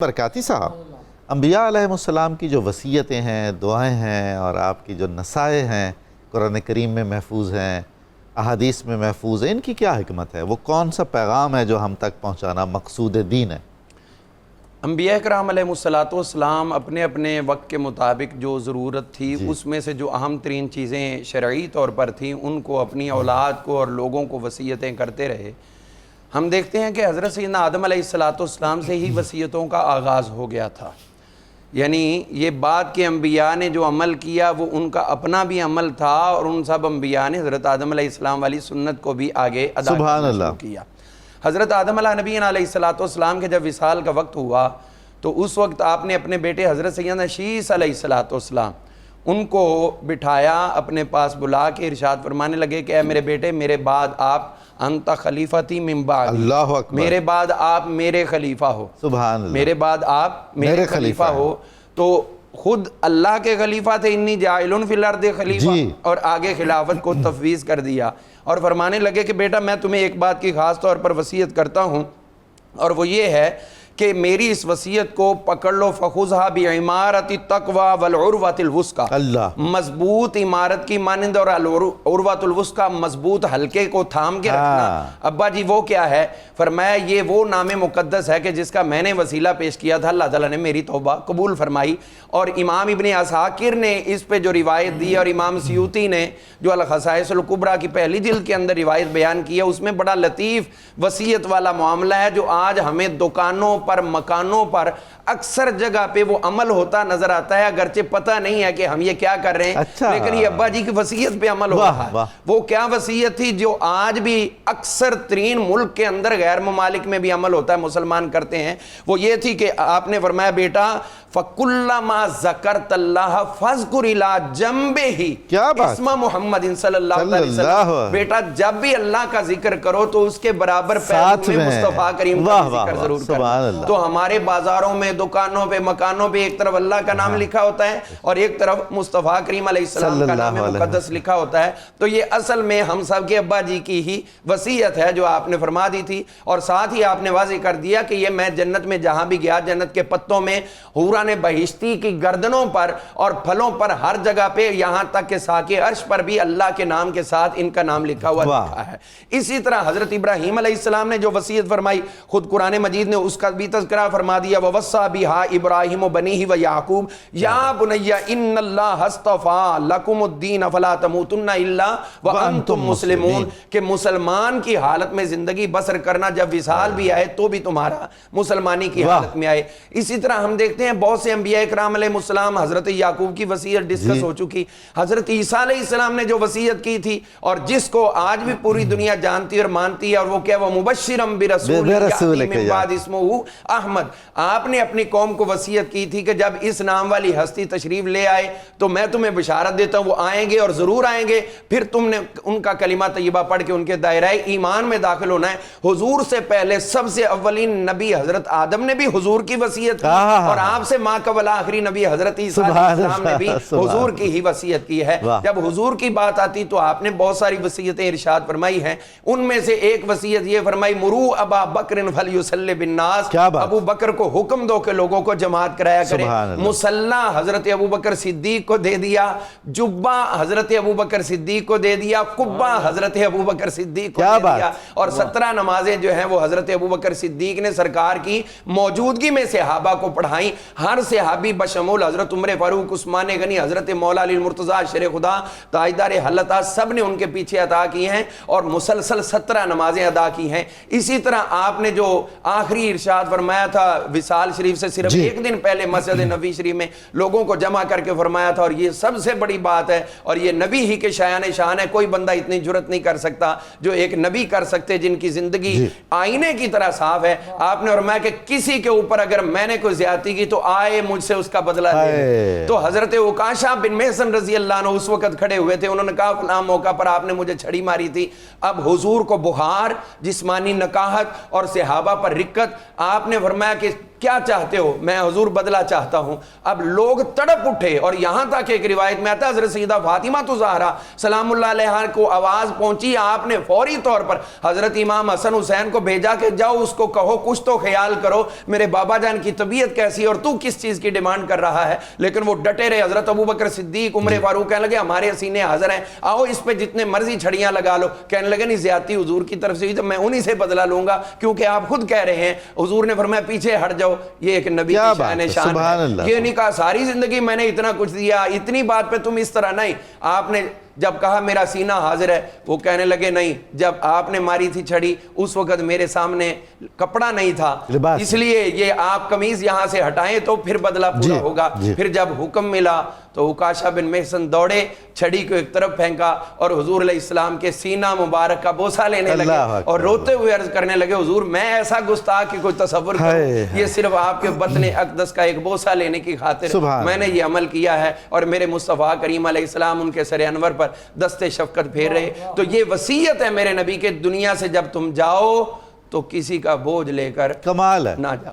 برکاتی صاحب، انبیاء علیہ السلام کی جو وصیتیں ہیں، دعائیں ہیں اور آپ کی جو نصائح ہیں قرآن کریم میں محفوظ ہیں، احادیث میں محفوظ ہیں، ان کی کیا حکمت ہے؟ وہ کون سا پیغام ہے جو ہم تک پہنچانا مقصود دین ہے؟ انبیاء کرام علیہ السلام اپنے اپنے وقت کے مطابق جو ضرورت تھی اس میں سے جو اہم ترین چیزیں شرعی طور پر تھیں ان کو اپنی اولاد کو اور لوگوں کو وصیتیں کرتے رہے۔ ہم دیکھتے ہیں کہ حضرت سیدنا آدم علیہ السلام سے ہی وصیتوں کا آغاز ہو گیا تھا، یعنی یہ بات کہ انبیاء نے جو عمل کیا وہ ان کا اپنا بھی عمل تھا اور ان سب انبیاء نے حضرت آدم علیہ السلام والی سنت کو بھی آگے ادا کرنا شروع کیا۔ حضرت آدم علیہ السلام کے جب وصال کا وقت ہوا تو اس وقت آپ نے اپنے بیٹے حضرت سیدنا شیس علیہ السلام ان کو بٹھایا، اپنے پاس بلا کے ارشاد فرمانے لگے کہ اے میرے بیٹے، میرے بعد آپ انت خلیفتی من بعدی، اللہ اکبر، میرے بعد آپ میرے خلیفہ ہو، سبحان اللہ، میرے بعد آپ میرے خلیفہ ہو۔ تو خود اللہ کے خلیفہ تھے، انی جاعل فی الارض خلیفہ، اور آگے خلافت کو تفویض کر دیا اور فرمانے لگے کہ بیٹا میں تمہیں ایک بات کی خاص طور پر وصیت کرتا ہوں، اور وہ یہ ہے کہ میری اس وصیت کو پکڑ لو، فخذھا بعمارۃ التقوی والعروۃ الوثقی، اللہ، مضبوط عمارت کی مانند اور العروۃ الوثقی، مضبوط حلقے کو تھام کے رکھنا۔ ابا جی وہ کیا ہے؟ فرمایا یہ وہ نام مقدس ہے کہ جس کا میں نے وسیلہ پیش کیا تھا، اللہ تعالیٰ نے میری توبہ قبول فرمائی۔ اور امام ابن عساکر نے اس پہ جو روایت دی اور امام سیوطی نے جو الخصائص الکبریٰ کی پہلی جلد کے اندر روایت بیان کی ہے، اس میں بڑا لطیف وصیت والا معاملہ ہے جو آج ہمیں دکانوں پر، مکانوں پر اکثر جگہ پہ وہ عمل ہوتا نظر آتا ہے، اگرچہ پتہ نہیں ہے کہ ہم یہ کیا کر رہے ہیں، لیکن یہ ابا جی کی وصیت پہ عمل ہو رہا ہے۔ وہ کیا وصیت تھی جو آج بھی اکثر ترین ملک کے اندر غیر ممالک میں بھی عمل ہوتا ہے، مسلمان کرتے ہیں؟ وہ یہ تھی کہ آپ نے فرمایا بیٹا فَكُلَّمَا ذَكَرْتَ اللَّهَ فَاذْكُرْ إِلَىٰ جَنْبِهِ اسْمَ محمد صلی اللہ علیہ وسلم، بیٹا جب بھی اللہ کا ذکر کرو تو اس کے برابر پہلو میں مصطفیٰ کریم کا ذکر ضرور کرو۔ تو ہمارے بازاروں میں، دکانوں پہ، مکانوں پہ ایک طرف اللہ کا نام لکھا ہوتا ہے اور ایک طرف مصطفیٰ کریم علیہ السلام کا نام مقدس لکھا ہوتا ہے۔ تو یہ اصل میں ہم سب کے ابا جی کی ہی وصیت ہے جو آپ نے فرما دی تھی، اور ساتھ ہی آپ نے واضح کر دیا کہ یہ میں جنت میں جہاں بھی گیا، جنت کے پتوں میں حوران بہشتی کی گردنوں پر اور پھلوں پر ہر جگہ پہ، یہاں تک کہ ساقِ عرش پر بھی اللہ کے نام کے ساتھ ان کا نام لکھا ہوا لکھا ہے۔ اسی طرح حضرت ابراہیم علیہ السلام نے جو وصیت فرمائی، خود قرآن مجید نے اس کا بھی تذکرہ فرما دیا، وَوَصَّىٰ بِهَا إِبْرَاهِيمُ بَنِيهِ وَيَعْقُوبُ يَا بُنَيَّ إِنَّ اللَّهَ اصْطَفَىٰ لَكُمُ الدِّينَ فَلَا تَمُوتُنَّ إِلَّا وَأَنتُم مُّسْلِمُونَ، کہ مسلمان کی حالت میں زندگی بسر کرنا جب وصال بھی آئے تو بھی تمہارا مسلمانی کی حالت میں آئے۔ اسی طرح ہم دیکھتے ہیں بہت سے انبیاء کرام علیہ السلام، حضرت یعقوب کی وصیت ڈسکس ہو چکی، حضرت عیسیٰ علیہ السلام نے جو وصیت کی تھی اور جس کو آج بھی پوری دنیا جانتی اور مانتی ہے، اور وہ کیا، وہ مبشرم برسول یأتی من بعد اسمہ احمد۔ آپ نے اپنی قوم کو وصیت کی تھی کہ جب اس نام والی ہستی تشریف لے آئے تو میں تمہیں بشارت دیتا ہوں وہ آئیں گے اور ضرور آئیں گے، پھر تم نے ان کا کلمہ طیبہ پڑھ کے ان کے دائرہ ایمان میں داخل ہونا ہے۔ حضور سے پہلے سب سے اولین نبی حضرت آدم نے بھی حضور کی وصیت کی، اور آپ سے ماں قبل آخری نبی حضرت عیسیٰ علیہ السلام نے بھی حضور کی ہی وصیت کی ہے۔ جب حضور کی بات آتی تو آپ نے بہت ساری وصیتیں ارشاد فرمائی ہیں، ان میں سے ایک وصیت یہ فرمائی، مرو ابا بکر فلیصلی بالناس، ابو بکر کو حکم دو کہ لوگوں کو جماعت کرایا کرے۔ مصلی حضرت ابو بکر صدیق کو دے دیا، جبہ حضرت ابو بکر صدیق کو دے دیا، قبہ حضرت ابو بکر صدیق کو دے دیا، اور 17 نمازیں جو ہیں وہ حضرت ابو بکر صدیق نے سرکار کی موجودگی میں صحابہ کو پڑھائیں۔ ہر صحابی بشمول حضرت عمر فاروق، عثمان غنی، حضرت مولا علی المرتضیٰ شیر خدا، تاجدار حلتا، سب نے ان کے پیچھے عطا کی ہیں اور مسلسل 17 نمازیں ادا کی ہیں۔ اسی طرح آپ نے جو آخری ارشاد فرمایا تھا وصال شریف سے صرف ایک دن پہلے مسجد نبوی شریف میں لوگوں کو جمع کر کے فرمایا تھا، اور یہ سب سے بڑی بات ہے اور یہ نبی ہی کے شایان شان ہے، کوئی بندہ اتنی جرت نہیں کر سکتا جو ایک نبی کر سکتے جن کی زندگی آئینے کی طرح صاف ہے۔ آپ نے فرمایا کہ کسی کے اوپر اگر میں نے کوئی زیادتی کی تو آئے مجھ سے اس کا بدلہ لے۔ تو حضرت عکاشہ بن محصن رضی اللہ عنہ اس وقت کھڑے ہوئے تھے، انہوں نے کہا فلاں موقع پر آپ نے مجھے چھڑی ماری تھی، اب حضور کو بخار، جسمانی نکاہت اور صحابہ پر رکت، آپ نے فرمایا کہ کیا چاہتے ہو؟ میں حضور بدلہ چاہتا ہوں۔ اب لوگ تڑپ اٹھے، اور یہاں تک ایک روایت میں آتا ہے حضرت سیدہ فاطمہ تو زہرا سلام اللہ علیہا کو آواز پہنچی، آپ نے فوری طور پر حضرت امام حسن حسین کو بھیجا کہ جاؤ اس کو کہو کچھ تو خیال کرو، میرے بابا جان کی طبیعت کیسی ہے اور تو کس چیز کی ڈیمانڈ کر رہا ہے؟ لیکن وہ ڈٹے رہے۔ حضرت ابوبکر صدیق، عمر فاروق کہنے لگے ہمارے سینے حاضر ہیں، آؤ اس پہ جتنے مرضی چھڑیاں لگا لو۔ کہنے لگے نہیں، زیادتی حضور کی طرف سے ہوئی تو میں انہی سے بدلہ لوں گا، کیونکہ آپ خود کہہ رہے ہیں۔ حضور نے فرمایا پیچھے ہٹ جاؤ، یہ ایک نبی کی شان ہے۔ یہ نہیں کہا ساری زندگی میں نے اتنا کچھ دیا، اتنی بات پہ تم اس طرح نہیں۔ آپ نے جب کہا میرا سینہ حاضر ہے، وہ کہنے لگے نہیں، جب آپ نے ماری تھی چھڑی اس وقت میرے سامنے کپڑا نہیں تھا، اس لیے یہ آپ قمیض یہاں سے ہٹائیں تو پھر بدلہ پورا ہوگا۔ پھر جب حکم ملا تو عکاشہ بن محصن دوڑے، چھڑی کو ایک طرف پھینکا اور حضور علیہ السلام کے سینہ مبارک کا بوسہ لینے لگے اور روتے ہوئے عرض کرنے لگے حضور میں ایسا گستاخ کہ کوئی تصور کرو، یہ صرف آپ کے بطن اقدس کا ایک بوسہ لینے کی خاطر میں نے یہ عمل کیا ہے۔ اور میرے مصطفیٰ کریم علیہ السلام ان کے سر انور پر دست شفقت پھیر رہے۔ تو یہ وصیت ہے میرے نبی کے، دنیا سے جب تم جاؤ تو کسی کا بوجھ لے کر کمال ہے نہ جاؤ۔